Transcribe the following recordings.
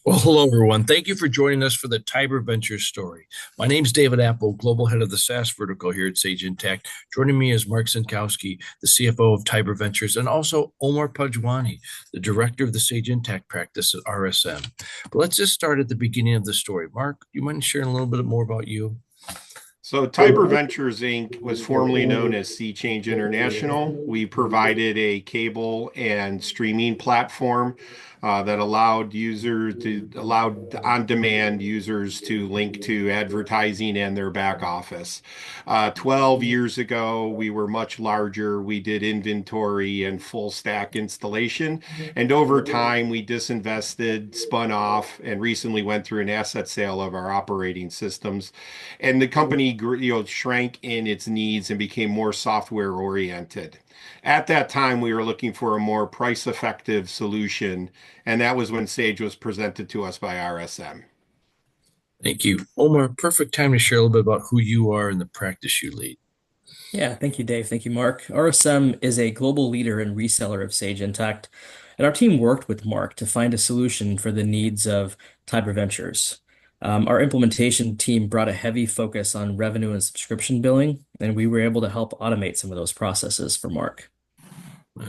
Well, hello, everyone. Thank you for joining us for the Tiber Ventures story. My name is David Apple, Global Head of the SaaS vertical here at Sage Intacct. Joining me is Mark Zinkowski, the CFO of Tiber Ventures, and also Omar Pajwani, the Director of the Sage Intacct practice at RSM. But let's just start at the beginning of the story. Mark, you mind sharing a little bit more about you? So Tiber Ventures Inc. was formerly known as Sea Change International. We provided a cable and streaming platform that allowed on-demand users to link to advertising and their back office. 12 years ago, we were much larger. We did inventory and full stack installation. And over time, we disinvested, spun off, and recently went through an asset sale of our operating systems, and the company shrank in its needs and became more software oriented. At that time, we were looking for a more price effective solution, and that was when Sage was presented to us by RSM. Thank you. Omar, perfect time to share a little bit about who you are and the practice you lead. Yeah, thank you, Dave. Thank you, Mark. RSM is a global leader and reseller of Sage Intacct, and our team worked with Mark to find a solution for the needs of Tiber Ventures. Our implementation team brought a heavy focus on revenue and subscription billing, and we were able to help automate some of those processes for Mark.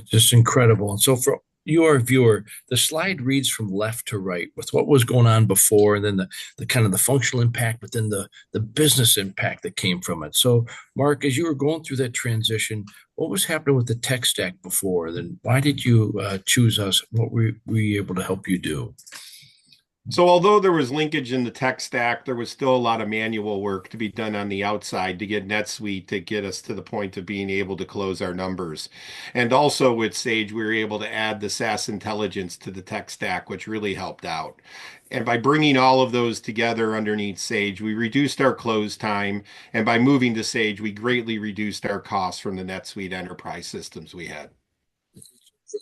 Just incredible. And so for you, our viewer, the slide reads from left to right with what was going on before, and then the kind of the functional impact, but then the business impact that came from it. So, Mark, as you were going through that transition, what was happening with the tech stack before? Then why did you choose us? What were we able to help you do? So although there was linkage in the tech stack, there was still a lot of manual work to be done on the outside to get NetSuite to get us to the point of being able to close our numbers. And also with Sage, we were able to add the SaaS intelligence to the tech stack, which really helped out. And by bringing all of those together underneath Sage, we reduced our close time. And by moving to Sage, we greatly reduced our costs from the NetSuite enterprise systems we had.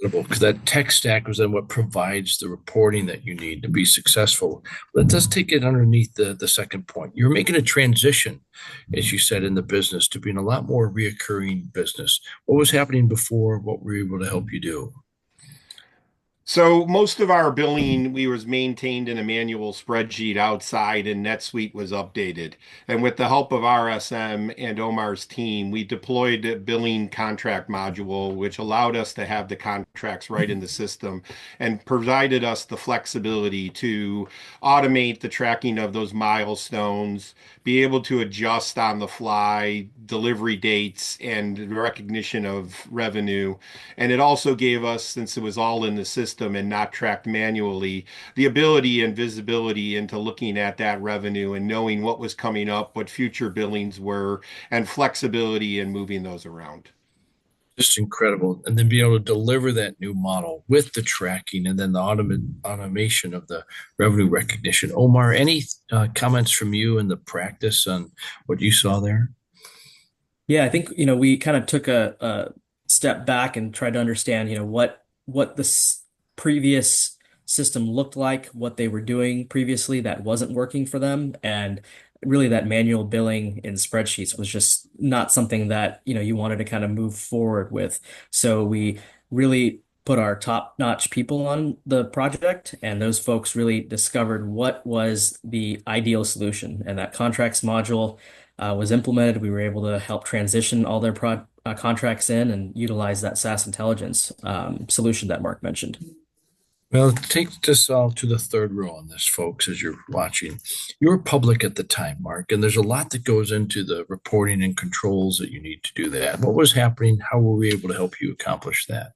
Incredible, because that tech stack was then what provides the reporting that you need to be successful. Let's take it underneath the second point. You're making a transition, as you said, in the business to being a lot more reoccurring business. What was happening before? What were we able to help you do? So most of our billing we was maintained in a manual spreadsheet outside, and NetSuite was updated. And with the help of RSM and Omar's team, we deployed a billing contract module, which allowed us to have the contracts right in the system and provided us the flexibility to automate the tracking of those milestones, be able to adjust on the fly delivery dates and recognition of revenue. And it also gave us, since it was all in the system and not tracked manually, the ability and visibility into looking at that revenue and knowing what was coming up, what future billings were, and flexibility in moving those around. Just incredible. And then being able to deliver that new model with the tracking and then the automation of the revenue recognition. Omar, any comments from you in the practice on what you saw there? Yeah, I think, we kind of took a step back and tried to understand, what this previous system looked like, what they were doing previously that wasn't working for them, and really that manual billing in spreadsheets was just not something that, you wanted to kind of move forward with. So we really put our top-notch people on the project, and those folks really discovered what was the ideal solution. And that contracts module was implemented. We were able to help transition all their contracts in and utilize that SaaS intelligence solution that Mark mentioned. Well, take this all to the third row on this, folks, as you're watching. You were public at the time, Mark, and there's a lot that goes into the reporting and controls that you need to do that. What was happening? How were we able to help you accomplish that?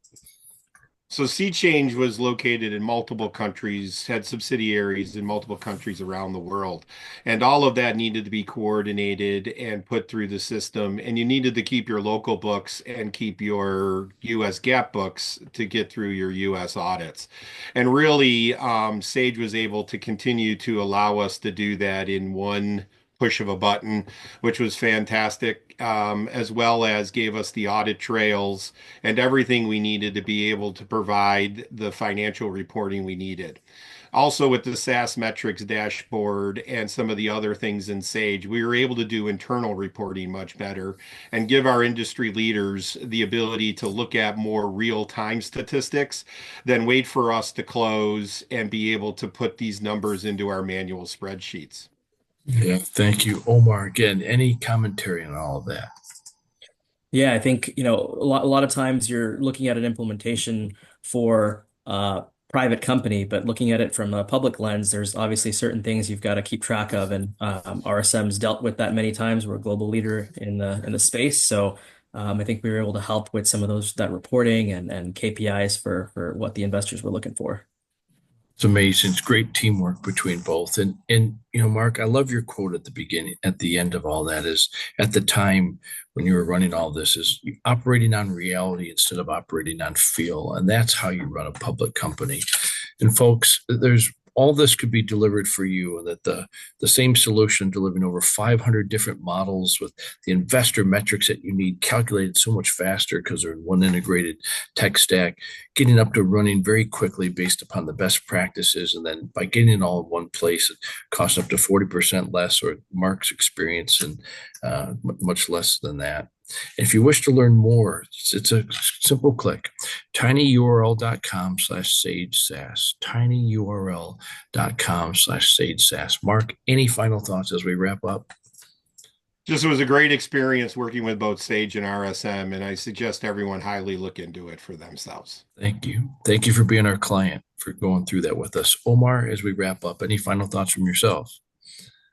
So Sea Change was located in multiple countries, had subsidiaries in multiple countries around the world. And all of that needed to be coordinated and put through the system. And you needed to keep your local books and keep your US GAAP books to get through your US audits. And really, Sage was able to continue to allow us to do that in one push of a button, which was fantastic, as well as gave us the audit trails and everything we needed to be able to provide the financial reporting we needed. Also, with the SaaS metrics dashboard and some of the other things in Sage, we were able to do internal reporting much better and give our industry leaders the ability to look at more real-time statistics than wait for us to close and be able to put these numbers into our manual spreadsheets. Yeah, thank you, Omar. Again, any commentary on all of that? Yeah, I think, a lot of times you're looking at an implementation for a private company, but looking at it from a public lens, there's obviously certain things you've got to keep track of. And RSM's dealt with that many times. We're a global leader in the space. So I think we were able to help with some of that reporting and KPIs for what the investors were looking for. It's amazing. It's great teamwork between both. And Mark, I love your quote at the beginning, at the end of all that is at the time when you were running all this is operating on reality instead of operating on feel. And that's how you run a public company. And folks, there's all this could be delivered for you, and that the same solution delivering over 500 different models with the investor metrics that you need calculated so much faster because they're in one integrated tech stack, getting up to running very quickly based upon the best practices. And then by getting it all in one place, it costs up to 40% less, or Mark's experience, and much less than that. If you wish to learn more, it's a simple click, tinyurl.com/sage SaaS, tinyurl.com/sage SaaS. Mark, any final thoughts as we wrap up? Just it was a great experience working with both Sage and RSM, and I suggest everyone highly look into it for themselves. Thank you. Thank you for being our client, for going through that with us. Omar, as we wrap up, any final thoughts from yourself?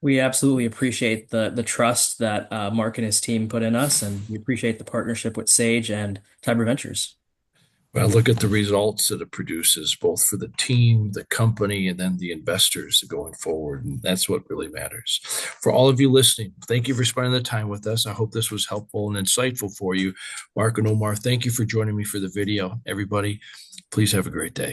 We absolutely appreciate the trust that Mark and his team put in us, and we appreciate the partnership with Sage and Tiber Ventures. Well, look at the results that it produces, both for the team, the company, and then the investors going forward. And that's what really matters. For all of you listening, thank you for spending the time with us. I hope this was helpful and insightful for you. Mark and Omar, thank you for joining me for the video. Everybody, please have a great day.